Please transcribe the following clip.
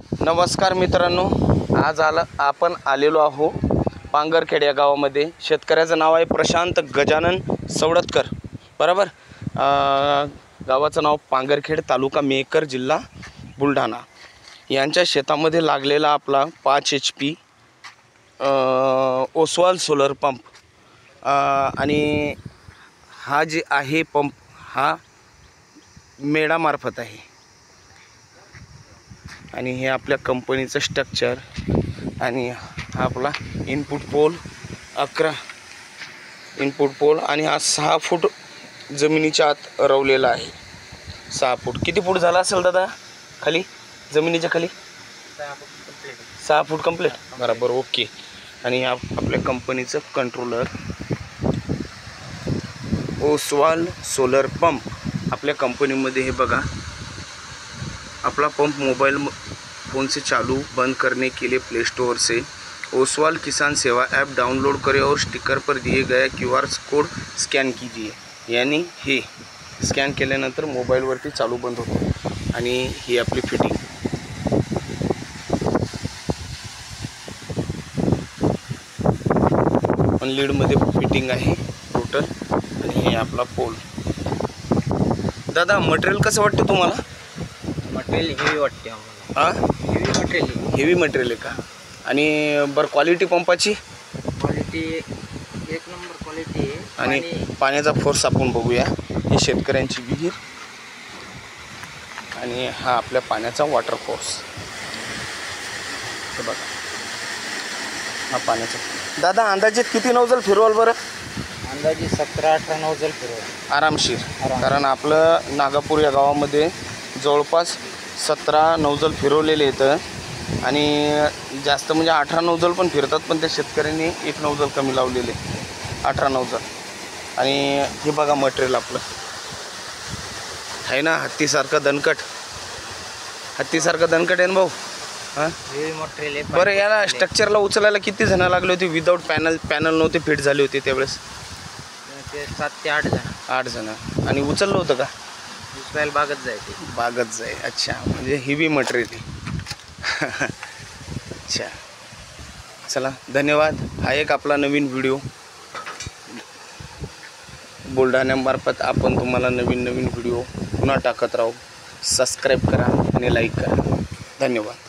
नमस्कार मित्रांनो, आज आपण आलेलो आहो पांगरखेड या गावामध्ये। शेतकऱ्याचं नाव आहे प्रशांत गजानन सवडतकर, बरोबर। गावाचं नाव पांगरखेड, तालुका मेहकर, जिल्हा बुलढाणा। यांच्या शेतामध्ये लागलेला आपला 5 HP ओसवाल सोलर पंप आणि हा जे आहे पंप हा मेडामार्फत आहे आणि हे आपल्या कंपनीचं स्ट्रक्चर आणि हा आपला इनपुट पोल 11 इनपुट पोल आणि हा 6 फूट जमिनीच्या आत रवलेला आहे। 6 फूट किती फूट झाला असेल दादा खाली, जमिनीच्या खाली? 6 फूट कंप्लीट, बरोबर, ओके। आणि आपल्या कंपनीचं कंट्रोलर ओसवाल सोलर पंप आपल्या कंपनीमध्ये हे बघा। अपना पंप मोबाइल फ़ोन से चालू बंद करने के लिए प्ले स्टोर से ओसवाल किसान सेवा ऐप डाउनलोड करें और स्टिकर पर दिए गए QR कोड स्कॅन कीजिए। यानी हे स्कॅन केल्यानंतर मोबाईलवरती चालू बंद होतो। आणि ही आपली फिटिंग पण लीड मध्ये फिटिंग आहे टोटल। आणि हे आपला पोल। दादा मटेरियल कसं वाटतं तुम्हाला? मटेरियल हेवी वाटते आम्हाला। हेवी मटेरियल आहे का? आणि बरं क्वालिटी पंपाची? क्वालिटी एक नंबर क्वालिटी आहे। आणि पाण्याचा फोर्स आपण बघूया। ही शेतकऱ्यांची विहीर आणि हा आपल्या पाण्याचा वॉटर फोर्स, हे बघा हा पाण्याचा। दादा अंदाजे किती नोजल फिरवाल बरं? अंदाजे 17-18 नोजल फिरवाल आरामशीर, कारण आपलं नागापूर या गावामध्ये जवळपास 17 नोजल फिरवलेले आहेत आणि जास्त म्हणजे 18 नोजल पण फिरतात, पण त्या शेतकऱ्यांनी 1 नोजल कमी लावलेले, 18 नोजल। आणि हे बघा मटेरियल आपलं आहे ना, हत्तीसारखं दणकट, हत्तीसारखं दणकट आहे ना भाऊ। हां हेवी मटेरियल आहे। बरं, याला स्ट्रक्चरला उचलायला किती जण लागले होते? विदाऊट पॅनल नव्हते फिट झाले होते त्यावेळेस? ते 7 ते 8 जण। 8 जण। आणि उचललं होतं का? उचलायला बागत जाय। अच्छा, म्हणजे हेवी मटेरियल आहे। अच्छा, चला धन्यवाद। हा एक आपला नवीन व्हिडिओ बुलढाण्यामार्फत आपण तुम्हाला नवीन व्हिडिओ पुन्हा टाकत राहू। सबस्क्राईब करा आणि लाईक करा। धन्यवाद।